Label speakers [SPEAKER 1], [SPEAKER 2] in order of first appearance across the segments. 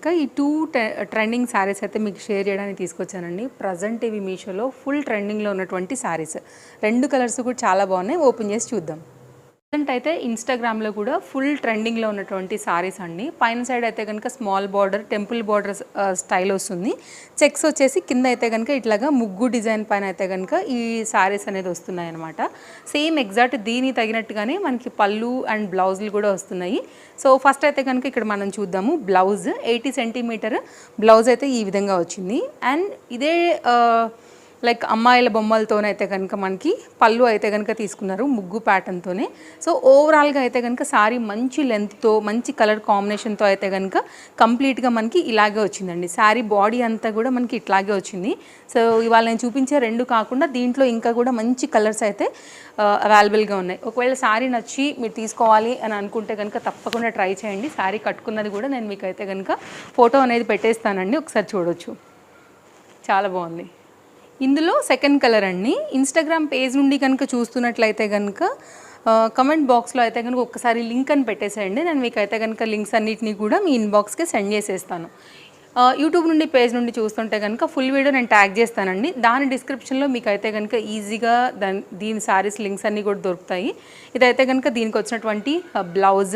[SPEAKER 1] ఇంకా ఈ 2 ట్రెండింగ్ శారీస్ అయితే మీకు షేర్ చేయడానికి తీసుకొచ్చానండి. ప్రజెంట్ ఇవి మీషోలో ఫుల్ ట్రెండింగ్లో ఉన్నటువంటి శారీస్. 2 కలర్స్ కూడా చాలా బాగున్నాయి. ఓపెన్ చేసి చూద్దాం. ప్రజెంట్ అయితే ఇన్స్టాగ్రామ్లో కూడా ఫుల్ ట్రెండింగ్లో ఉన్నటువంటి సారీస్ అండి. పైన సైడ్ అయితే కనుక small border, temple border style వస్తుంది. చెక్స్ వచ్చేసి కింద అయితే కనుక ఇట్లాగా ముగ్గు డిజైన్ పైన అయితే కనుక ఈ సారీస్ అనేది వస్తున్నాయి అనమాట. సేమ్ ఎగ్జాక్ట్ దీనికి తగినట్టుగానే మనకి పళ్ళు అండ్ బ్లౌజులు కూడా వస్తున్నాయి. సో ఫస్ట్ అయితే కనుక ఇక్కడ మనం చూద్దాము. బ్లౌజ్ 80 సెంటీమీటర్ బ్లౌజ్ అయితే ఈ విధంగా వచ్చింది. అండ్ ఇదే లైక్ అమ్మాయిల బొమ్మలతోనైతే కనుక మనకి పళ్ళు అయితే కనుక తీసుకున్నారు ముగ్గు ప్యాటర్న్తోనే. సో ఓవరాల్గా అయితే కనుక శారీ మంచి లెంత్తో మంచి కలర్ కాంబినేషన్తో అయితే కనుక కంప్లీట్గా మనకి ఇలాగే వచ్చిందండి. శారీ బాడీ అంతా కూడా మనకి ఇట్లాగే వచ్చింది. సో ఇవాళ నేను చూపించే 2 కాకుండా దీంట్లో ఇంకా కూడా మంచి కలర్స్ అయితే అవైలబుల్గా ఉన్నాయి. ఒకవేళ శారీ నచ్చి మీరు తీసుకోవాలి అని అనుకుంటే కనుక తప్పకుండా ట్రై చేయండి. శారీ కట్టుకున్నది కూడా నేను మీకు అయితే కనుక ఫోటో అనేది పెట్టేస్తానండి, ఒకసారి చూడొచ్చు. చాలా బాగుంది. ఇందులో సెకండ్ కలర్ అండి. ఇన్స్టాగ్రామ్ పేజ్ నుండి కనుక చూస్తున్నట్లయితే కనుక కమెంట్ బాక్స్లో అయితే కనుక ఒక్కసారి లింక్ అని పెట్టేసేయండి. నేను మీకు అయితే కనుక లింక్స్ అన్నిటినీ కూడా మీ ఇన్బాక్స్కి సెండ్ చేసేస్తాను. యూట్యూబ్ నుండి పేజ్ నుండి చూస్తుంటే కనుక ఫుల్ వీడియో నేను ట్యాగ్ చేస్తానండి. దాని డిస్క్రిప్షన్లో మీకు అయితే కనుక ఈజీగా దీని శారీస్ లింక్స్ అన్నీ కూడా దొరుకుతాయి. ఇదైతే కనుక దీనికి వచ్చినటువంటి బ్లౌజ్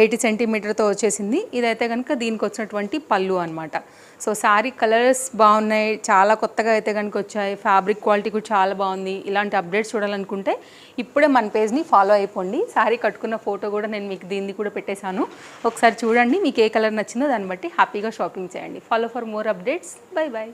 [SPEAKER 1] 80 సెంటీమీటర్తో వచ్చేసింది. ఇదైతే కనుక దీనికి వచ్చినటువంటి పళ్ళు అనమాట. సో శారీ కలర్స్ బాగున్నాయి, చాలా కొత్తగా అయితే కనుక వచ్చాయి. ఫ్యాబ్రిక్ క్వాలిటీ కూడా చాలా బాగుంది. ఇలాంటి అప్డేట్స్ చూడాలనుకుంటే ఇప్పుడే మన పేజ్ని ఫాలో అయిపోండి. శారీ కట్టుకున్న ఫోటో కూడా నేను మీకు దీన్ని కూడా పెట్టేశాను, ఒకసారి చూడండి. మీకు ఏ కలర్ నచ్చిందో దాన్ని బట్టి హ్యాపీగా షాపింగ్ చేయండి. Follow for more updates. Bye bye.